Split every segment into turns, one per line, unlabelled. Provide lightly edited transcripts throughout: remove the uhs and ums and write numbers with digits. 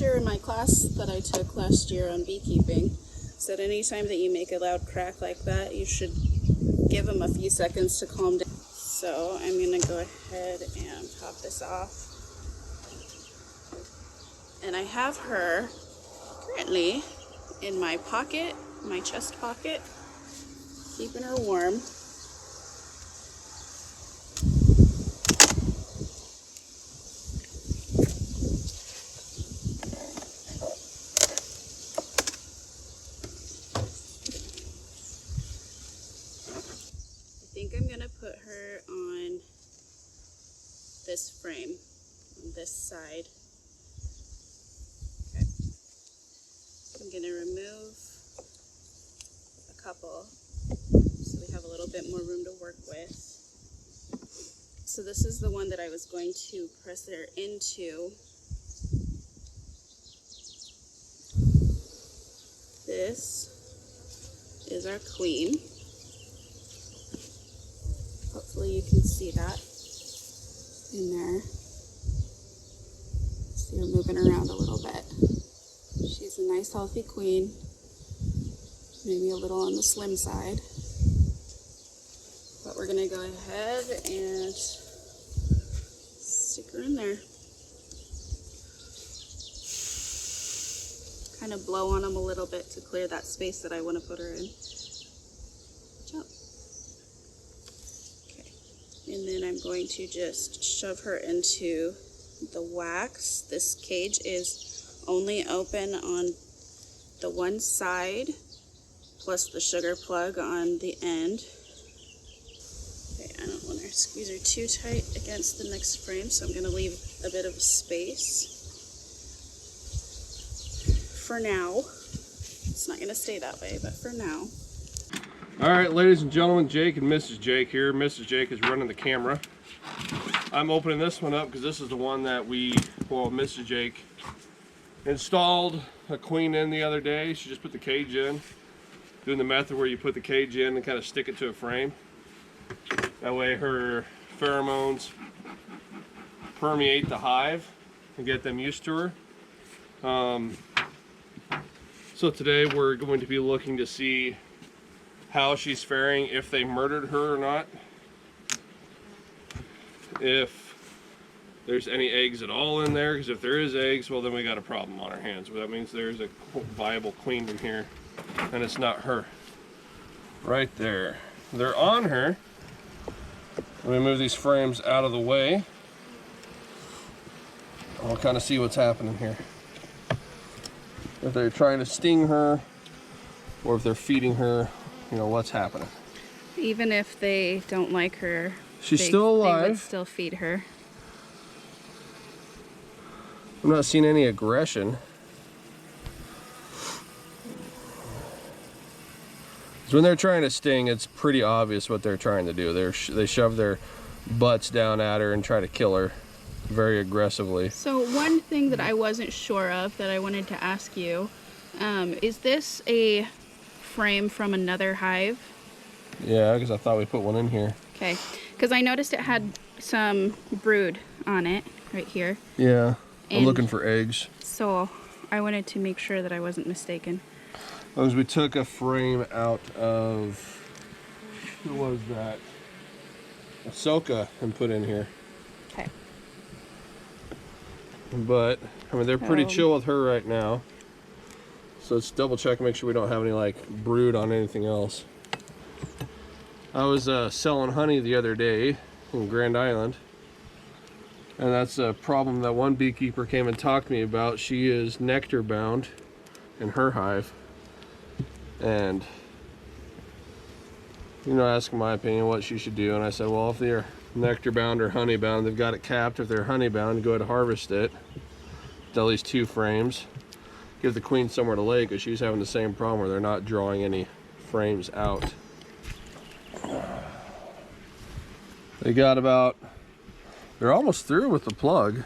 teacher in my class that I took last year on beekeeping said anytime that you make a loud crack like that, you should give them a few seconds to calm down. So I'm going to go ahead and pop this off. And I have her currently in my pocket, my chest pocket, keeping her warm. I think I'm gonna put her on this frame, on this side. Okay. I'm gonna remove a couple so we have a little bit more room to work with. So this is the one that I was going to press her into. This is our queen. Hopefully you can see that in there. See her moving around a little bit. She's a nice healthy queen. Maybe a little on the slim side. But we're gonna go ahead and stick her in there. Kind of blow on them a little bit to clear that space that I want to put her in. Jump. Okay. And then I'm going to just shove her into the wax. This cage is only open on the one side, plus the sugar plug on the end. Okay, I don't want to squeeze her too tight against the next frame, so I'm going to leave a bit of space. For now. It's not going to stay that way, but for now.
All right, ladies and gentlemen, Jake and Mrs. Jake here. Mrs. Jake is running the camera. I'm opening this one up because this is the one that Mrs. Jake installed a queen in the other day. She just put the cage in, doing the method where you put the cage in and kind of stick it to a frame. That way her pheromones permeate the hive and get them used to her. So today we're going to be looking to see how she's faring, if they murdered her or not, if there's any eggs at all in there, because if there is eggs, well then we got a problem on our hands. Well, that means there's a viable queen in here and it's not her. Right there. They're on her. Let me move these frames out of the way. We'll kind of see what's happening here. If they're trying to sting her, or if they're feeding her, you know, what's happening.
Even if they don't like her,
she's still alive.
They would still feed her.
I'm not seeing any aggression. So when they're trying to sting, it's pretty obvious what they're trying to do. They shove their butts down at her and try to kill her very aggressively.
So one thing that I wasn't sure of that I wanted to ask you, is this a frame from another hive?
Yeah, because I thought we put one in here.
Okay, because I noticed it had some brood on it right here.
Yeah, I'm looking for eggs. So
I wanted to make sure that I wasn't mistaken.
As we took a frame out of, who was that? Ahsoka, and put in here.
Okay.
But I mean, they're pretty chill with her right now. So let's double check and make sure we don't have any like brood on anything else. I was selling honey the other day in Grand Island, and that's a problem that one beekeeper came and talked to me about. She is nectar bound in her hive, and asking my opinion what she should do, and I said, well, if they're nectar bound or honey bound, they've got it capped. If they're honey bound, go ahead and harvest it with at least 2 frames. Give the queen somewhere to lay, because she's having the same problem where they're not drawing any frames out. They got they're almost through with the plug.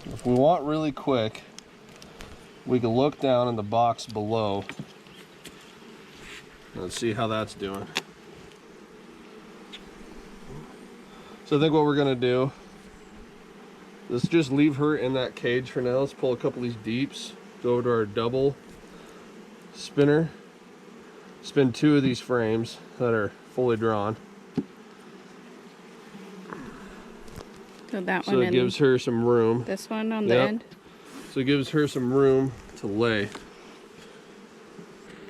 If we want really quick, we can look down in the box below. Let's see how that's doing. So I think what we're gonna do, let's just leave her in that cage for now. Let's pull a couple of these deeps, go over to our double spinner, spin 2 of these frames that are fully drawn.
So that
So
one
it gives her some room.
this one on the end.
So it gives her some room to lay.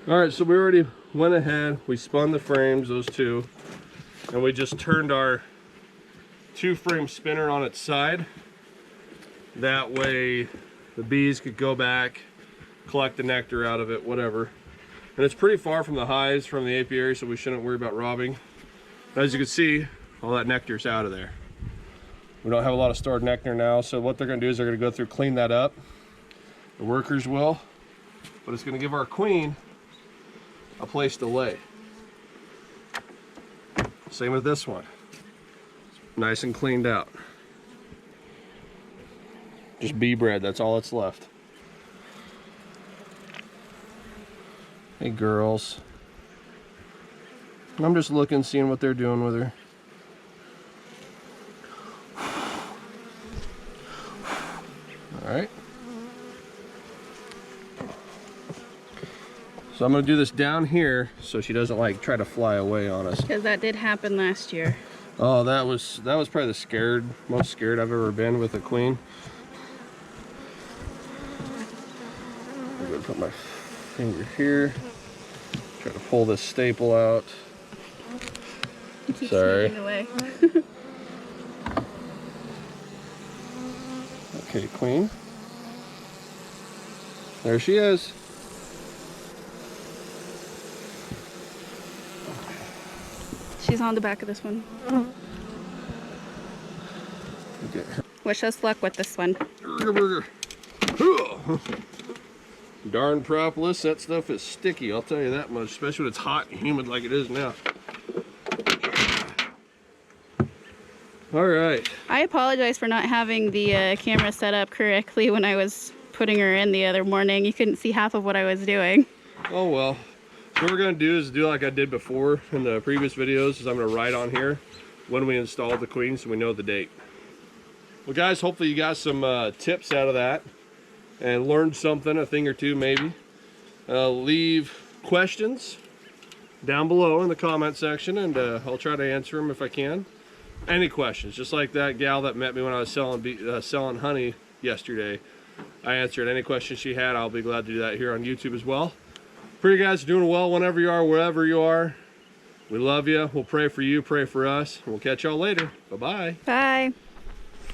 All right, so we already went ahead, we spun the frames, those 2, and we just turned our 2-frame spinner on its side. That way the bees could go back, collect the nectar out of it, whatever. And it's pretty far from the hives, from the apiary, so we shouldn't worry about robbing. As you can see, all that nectar's out of there. We don't have a lot of stored nectar now, so what they're gonna do is they're gonna go through, clean that up. The workers will, but it's gonna give our queen a place to lay. Same with this one. Nice and cleaned out. Just bee bread, that's all that's left. Hey girls. I'm just looking, seeing what they're doing with her. All right. So I'm gonna do this down here so she doesn't like try to fly away on us.
Because that did happen last year.
Oh, that was probably the most scared I've ever been with a queen. I'm gonna put my finger here. Try to pull this staple out. Sorry.
Away.
Okay, queen. There she is.
She's on the back of this one.
Okay.
Wish us luck with this one.
Darn propolis, that stuff is sticky, I'll tell you that much, especially when it's hot and humid like it is now. All right.
I apologize for not having the camera set up correctly when I was putting her in the other morning. You couldn't see half of what I was doing.
Oh well. So what we're gonna do is do like I did before in the previous videos, is I'm gonna write on here when we installed the queen so we know the date. Well guys, hopefully you got some tips out of that and learned something, a thing or two maybe. Leave questions down below in the comment section and I'll try to answer them if I can. Any questions, just like that gal that met me when I was selling honey yesterday. I answered any questions she had. I'll be glad to do that here on YouTube as well. Pray you guys are doing well whenever you are, wherever you are. We love you. We'll pray for you, pray for us. We'll catch y'all later. Bye-bye.
Bye.